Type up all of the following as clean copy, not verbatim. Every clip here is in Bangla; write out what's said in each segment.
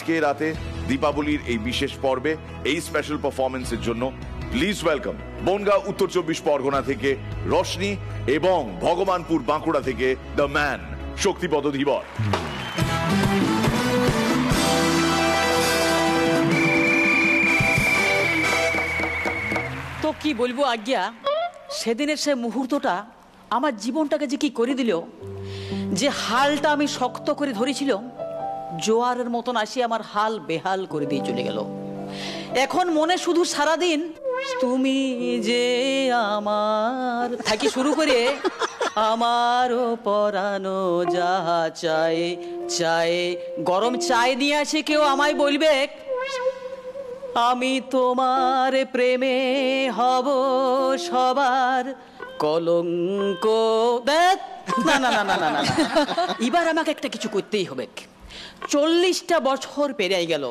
আজকে রাতে দীপাবলির এই বিশেষ পর্বে এই স্পেশাল পারফরমেন্সের জন্য প্লিজ ওয়েলকাম বনগাঁ উত্তর 24 পরগনা থেকে রোশনি এবং ভগবানপুর বাঁকুড়া থেকে দ্য ম্যান শক্তিপদ ধীবর। তো কি বলবো আজ্ঞা, সেদিনের সে মুহূর্তটা আমার জীবনটাকে যে কি করে দিল, যে হালটা আমি শক্ত করে ধরেছিল জোয়ারের মতন আসি আমার হাল বেহাল করে দিয়ে চলে গেল। এখন মনে শুধু সারাদিন তুমি যে আমার থাকি শুরু করে আমারও পরানো যাহা চায় চায়। গরম চায় নিয়ে আসে কেউ আমায় বলবে আমি তোমার প্রেমে হব সবার কলঙ্ক। না না না না না না, এবার আমাকে একটা কিছু করতেই হবে। 40টা বছর পেরিয়ে গেল,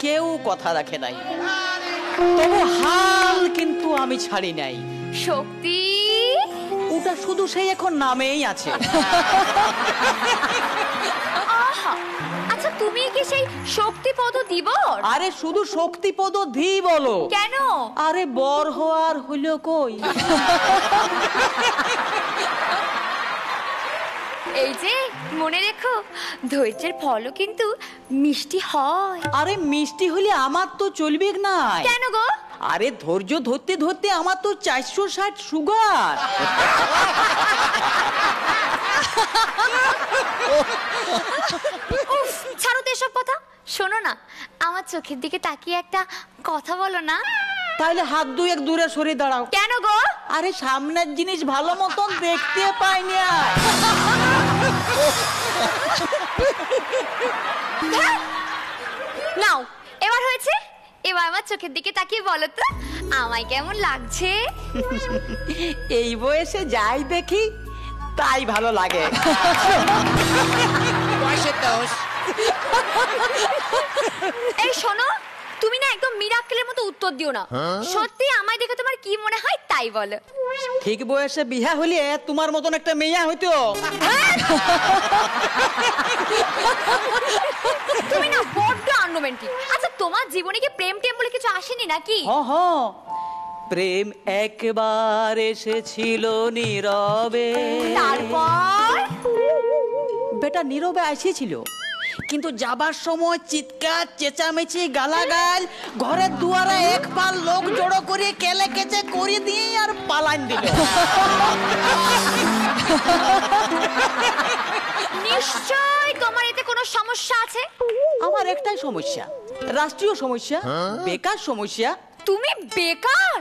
কেউ কথা রাখে নাই, তবু হাল কিন্তু আমি ছাড়ি নাই। শক্তি ওটা শুধু সেই এখন নামেই আছে। আচ্ছা তুমি কি সেই শক্তিপদ ধীবর? আরে শুধু শক্তিপদ ধী বলো কেন? আরে বর হওয়ার হইল কই। এই যে মনে রেখো, ধৈর্যের ফলও কিন্তু মিষ্টি হয়। আরে মিষ্টি হলে আমার তো চলবে না। কেন গো? আরে ধৈর্য ধরতে ধরতে আমার তো 460 সুগার। ছাড়ো তো এসব কথা। শোনো না, আমার চোখের দিকে তাকিয়ে একটা কথা বলো না। তাহলে হাত দুয়েক দূরে সরে দাঁড়াও। কেন গো? আরে সামনের জিনিস ভালো মতন দেখতে পাইনি। নাও, এবার হয়েছে। এবার আমার চোখের দিকে তাকিয়ে বলো তো আমায় কেমন লাগছে। এই বয়সে যাই দেখি তাই ভালো লাগে। এই শোনো, তুমি না একদম মিরাক্কেলের মতো উত্তর দিও না। সত্যি আমায় দেখে তোমার কি মনে হয় তাই বলো। ঠিক বয়সে বিয়া হলে তোমার মতন একটা মেয়া হইতো। তুমি না বড্ড আনরোম্যান্টিক। আচ্ছা তোমার জীবনে কি প্রেম টেম বলে কিছু আসেনি নাকি? প্রেম একবার এসেছিল নীরবে, তারপর বেটা নীরবে এসেছিল, কিন্তু যাবার সময় চিৎকার চেঁচামেচি গালাগাল ঘরের দুয়ারে এক পাল লোক জড়ো করে কেলে কেচে করে দিয়ে আর পালান দিল। নিশ্চয় তোমার এতে কোনো সমস্যা আছে। আমার একটাই সমস্যা, রাষ্ট্রীয় সমস্যা, বেকার সমস্যা। তুমি বেকার?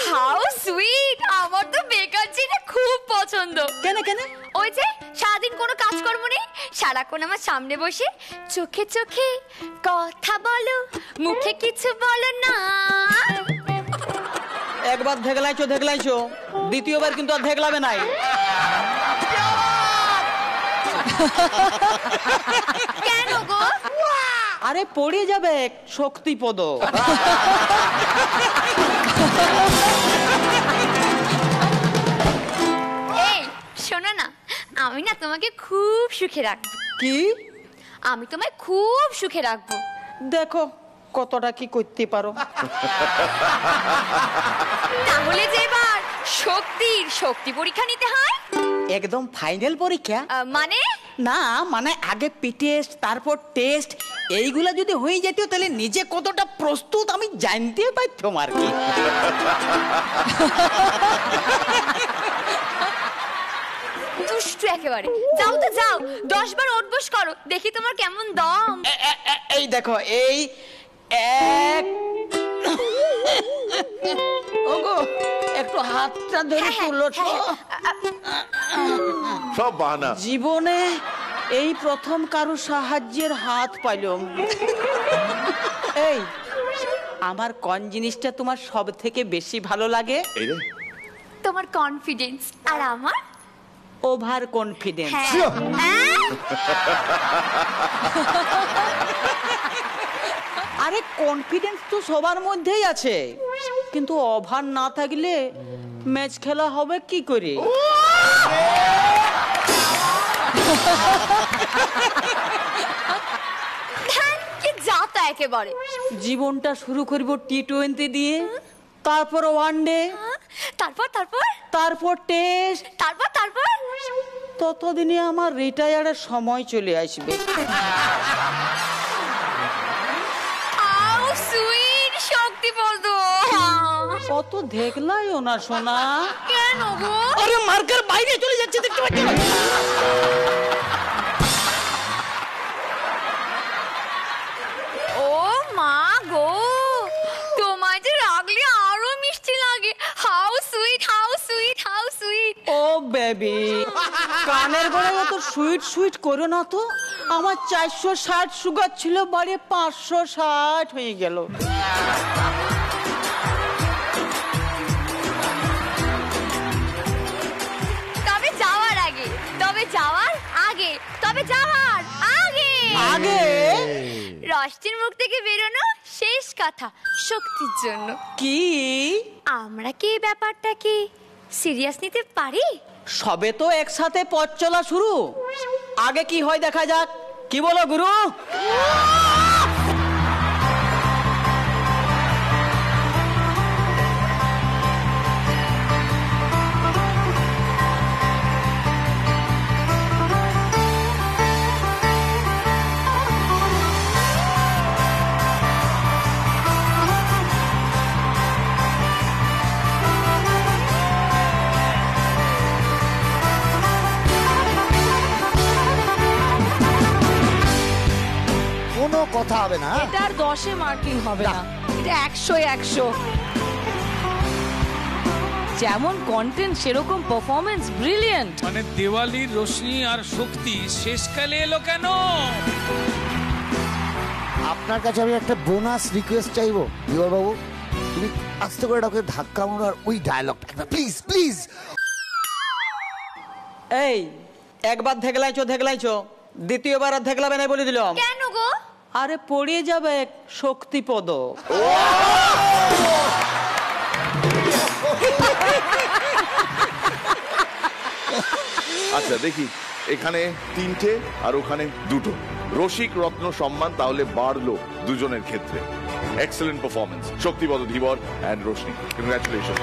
How sweet! আমার তো বেকার ছেলে খুব পছন্দ। কেন কেন? ওই যে সারাদিন কোনো কাজকর্ম নেই, সারাক্ষণ আমার সামনে বসে চোখে চোখে কথা বলো, মুখে কিছু বলো না। একবার ধেগলাইছো ধেগলাইছো, দ্বিতীয়বার কিন্তু আর ধেগলাবে নাই। কেন গো? আরে পড়ে যাবে শক্তিপদ। এই শোনো না, আমি না তোমাকে খুব সুখে রাখবো। কি? আমি তোমায় খুব সুখে রাখবো। দেখো কতটা কি করতে পারো। তাহলে যে এবার শক্তি পরীক্ষা নিতে হয়। একদম ফাইনাল পরীক্ষা? মানে না মানে আগে টেস্ট তারপর টেস্ট, এইগুলা যদি হয়ে যেত তাহলে নিজে কতটা প্রস্তুত আমি জানতে পারতাম আর কি। দুষ্টু একেবারে। যাও তো যাও, 10 বার ওঠবোস করো, দেখি তোমার কেমন দম। এই দেখো, এই এক। ওগো একটু হাতটা ধরে তুলো। সব বাহানা। জীবনে এই প্রথম কারো সাহায্যের হাত পাইলাম। এই আমার কোন জিনিসটা তোমার সব থেকে বেশি ভালো লাগে? তোমার কনফিডেন্স। আর আমার ওভার কনফিডেন্স। আরে কনফিডেন্স তো সবার মধ্যেই আছে, কিন্তু ওভার না থাকলে ম্যাচ খেলা হবে কি করে? একেবারে। জীবনটা শুরু করব T20 দিয়ে, তারপর ওয়ানডে, তারপর তারপর তারপর টেস্ট, তারপর তারপর ততদিনে আমার রিটায়ারের সময় চলে আসবে। আউ সুইট শক্তিপদ। কত দেখলাই ওনা সোনা। কেন গো? আরে মার্কার বাইরে চলে যাচ্ছে, দেখতে পাচ্ছ? ও মা গো, তোমায় যে রাগলে আরো মিষ্টি লাগে। How sweet, how sweet, how sweet. Oh baby, কানের গোড়ায় অত সুইট সুইট করো না তো। আমার 460 সুগার ছিল, বাড়ি 560 হয়ে গেল। তবে যাওয়ার আগে, তবে যাওয়ার আগে, তবে যাওয়ার আগে আগে রষ্টির মুখ থেকে বেরোনো শেষ কথা শক্তির জন্য। কি আমরা কি এই ব্যাপারটাকে সিরিয়াস নিতে পারি? সবে তো একসাথে পথ চলা শুরু, আগে কি হয় দেখা যাক। কি বলো গুরু? কোনো কথা হবে না। এটার 10-এ মার্কিং হবে না, এটা 100-এ 100। যেমন কন্টেন্ট সেরকম পারফরমেন্স, ব্রিলিয়েন্ট। মানে দেওয়ালির রোশনি আর শক্তি শেষকালে এলো কেন? আপনার কাছে আমি একটা বোনাস রিকোয়েস্ট চাইবো দিওয়ার বাবু, তুমি আস্তে করে ওকে ধাক্কা মারার ওই ডায়লগটা প্লিজ প্লিজ। এই একবার ধেগলাইছো, দ্বিতীয়বার আর ধেগলাবে না বলে দিলাম। কেন গো? আরে পড়িয়ে যাবে শক্তিপদ। আচ্ছা দেখি, এখানে 3টে আর ওখানে 2টো। রসিক রত্ন সম্মান তাহলে বাড়লো দুজনের ক্ষেত্রে। Excellent performance Shaktipada Dhibar and Roshni, congratulation.